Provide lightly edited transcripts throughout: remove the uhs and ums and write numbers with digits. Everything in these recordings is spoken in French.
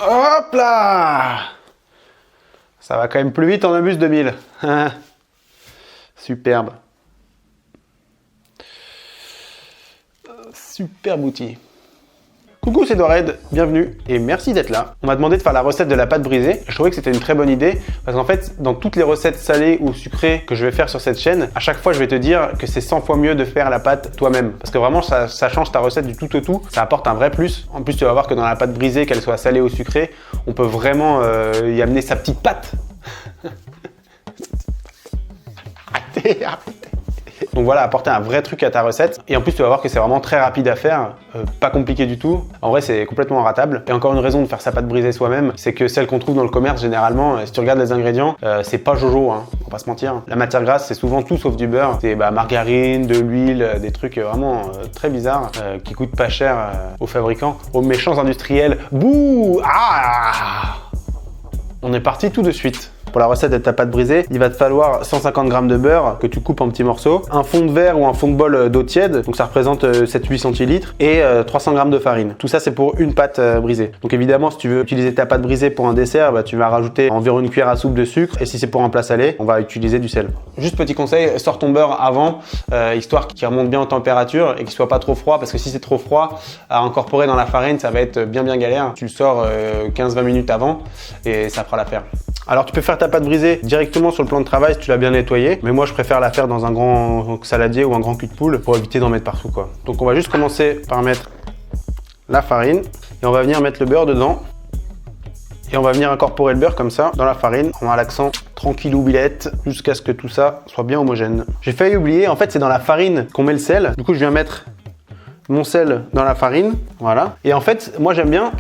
Hop là! Ça va quand même plus vite en Abus 2000. Superbe. Superbe outil. Coucou, c'est Dored, bienvenue et merci d'être là. On m'a demandé de faire la recette de la pâte brisée. Je trouvais que c'était une très bonne idée parce qu'en fait, dans toutes les recettes salées ou sucrées que je vais faire sur cette chaîne, à chaque fois, je vais te dire que c'est 100 fois mieux de faire la pâte toi-même. Parce que vraiment, ça change ta recette du tout au tout. Ça apporte un vrai plus. En plus, tu vas voir que dans la pâte brisée, qu'elle soit salée ou sucrée, on peut vraiment y amener sa petite pâte. Arrêtez. Donc voilà, apporter un vrai truc à ta recette. Et en plus, tu vas voir que c'est vraiment très rapide à faire, pas compliqué du tout. En vrai, c'est complètement ratable. Et encore une raison de faire sa pâte brisée soi-même, c'est que celle qu'on trouve dans le commerce, généralement, si tu regardes les ingrédients, c'est pas jojo, hein, on va pas se mentir. La matière grasse, c'est souvent tout sauf du beurre. C'est margarine, de l'huile, des trucs vraiment très bizarres, qui coûtent pas cher aux fabricants, aux méchants industriels. Bouh! Ah! On est parti tout de suite. Pour la recette de ta pâte brisée, il va te falloir 150 g de beurre que tu coupes en petits morceaux, un fond de verre ou un fond de bol d'eau tiède, donc ça représente 7-8 centilitres, et 300 g de farine. Tout ça, c'est pour une pâte brisée. Donc évidemment, si tu veux utiliser ta pâte brisée pour un dessert, tu vas rajouter environ une cuillère à soupe de sucre, et si c'est pour un plat salé, on va utiliser du sel. Juste petit conseil, sors ton beurre avant, histoire qu'il remonte bien en température et qu'il soit pas trop froid, parce que si c'est trop froid, à incorporer dans la farine, ça va être bien galère. Tu le sors 15-20 minutes avant, et ça fera l'affaire. Alors tu peux faire ta pâte brisée directement sur le plan de travail si tu l'as bien nettoyé, mais moi je préfère la faire dans un grand saladier ou un grand cul de poule pour éviter d'en mettre partout quoi. Donc on va juste commencer par mettre la farine et on va venir mettre le beurre dedans et on va venir incorporer le beurre comme ça dans la farine. On a l'accent tranquillou billette jusqu'à ce que tout ça soit bien homogène. J'ai failli oublier, en fait c'est dans la farine qu'on met le sel, du coup je viens mettre mon sel dans la farine, voilà. Et en fait moi j'aime bien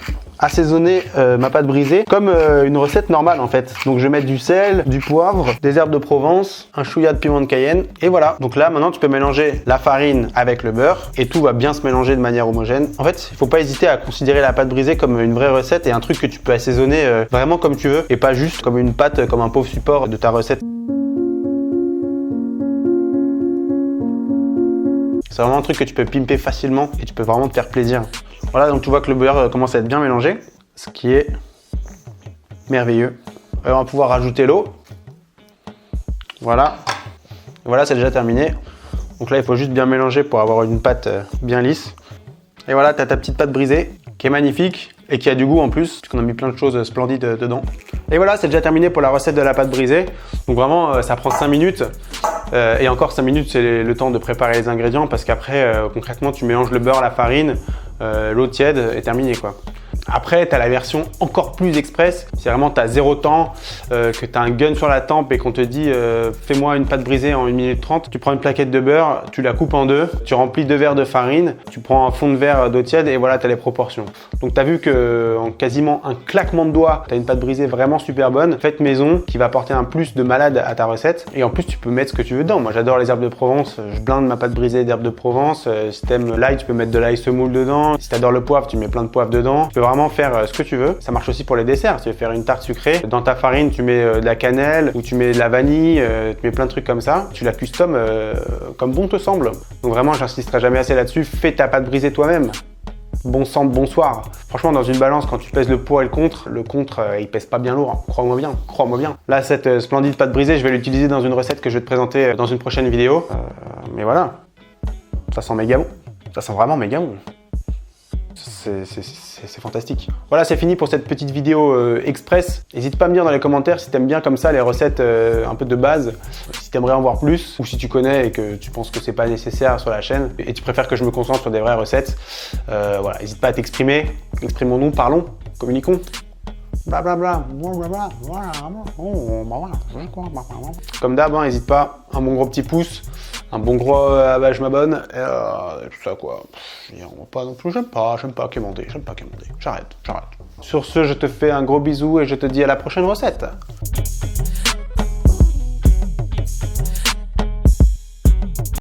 assaisonner ma pâte brisée comme une recette normale en fait. Donc je vais mettre du sel, du poivre, des herbes de Provence, un chouïa de piment de Cayenne et voilà. Donc là maintenant tu peux mélanger la farine avec le beurre et tout va bien se mélanger de manière homogène. En fait il faut pas hésiter à considérer la pâte brisée comme une vraie recette et un truc que tu peux assaisonner vraiment comme tu veux et pas juste comme une pâte, comme un pauvre support de ta recette. C'est vraiment un truc que tu peux pimper facilement et tu peux vraiment te faire plaisir. Voilà, donc tu vois que le beurre commence à être bien mélangé, ce qui est merveilleux. On va pouvoir rajouter l'eau. Voilà. Et voilà, c'est déjà terminé. Donc là, il faut juste bien mélanger pour avoir une pâte bien lisse. Et voilà, tu as ta petite pâte brisée qui est magnifique et qui a du goût en plus, puisqu'on a mis plein de choses splendides dedans. Et voilà, c'est déjà terminé pour la recette de la pâte brisée. Donc vraiment, ça prend 5 minutes. Et encore 5 minutes, c'est le temps de préparer les ingrédients parce qu'après, concrètement, tu mélanges le beurre, la farine, l'eau tiède et terminé quoi. Après, tu as la version encore plus express. Si vraiment tu as zéro temps, que tu as un gun sur la tempe et qu'on te dit fais-moi une pâte brisée en 1 minute 30, tu prends une plaquette de beurre, tu la coupes en deux, tu remplis 2 verres de farine, tu prends un fond de verre d'eau tiède et voilà, tu as les proportions. Donc tu as vu qu'en quasiment un claquement de doigts, tu as une pâte brisée vraiment super bonne, faite maison, qui va apporter un plus de malade à ta recette. Et en plus, tu peux mettre ce que tu veux dedans. Moi, j'adore les herbes de Provence. Je blinde ma pâte brisée d'herbes de Provence. Si t'aimes l'ail, tu peux mettre de l'ail semoule dedans. Si t'adores le poivre, tu mets plein de poivre dedans. Tu peux vraiment faire ce que tu veux. Ça marche aussi pour les desserts. Si tu veux faire une tarte sucrée, dans ta farine, tu mets de la cannelle ou tu mets de la vanille, tu mets plein de trucs comme ça. Tu la customes comme bon te semble. Donc vraiment, j'insisterai jamais assez là-dessus. Fais ta pâte brisée toi-même. Bon sang, bonsoir. Franchement, dans une balance, quand tu pèses le pour et le contre, il pèse pas bien lourd. Crois-moi bien, crois-moi bien. Là, cette splendide pâte brisée, je vais l'utiliser dans une recette que je vais te présenter dans une prochaine vidéo. Mais voilà, ça sent méga bon. Ça sent vraiment méga bon. C'est fantastique. Voilà, c'est fini pour cette petite vidéo express. N'hésite pas à me dire dans les commentaires si t'aimes bien comme ça les recettes un peu de base, si t'aimerais en voir plus, ou si tu connais et que tu penses que c'est pas nécessaire sur la chaîne et tu préfères que je me concentre sur des vraies recettes. Voilà, n'hésite pas à t'exprimer. Exprimons-nous, parlons, communiquons. Blablabla. Comme d'hab, n'hésite pas, un bon gros petit pouce, un bon gros je m'abonne, et tout ça quoi. On va pas non plus, j'aime pas quémander, j'arrête. Sur ce, je te fais un gros bisou et je te dis à la prochaine recette.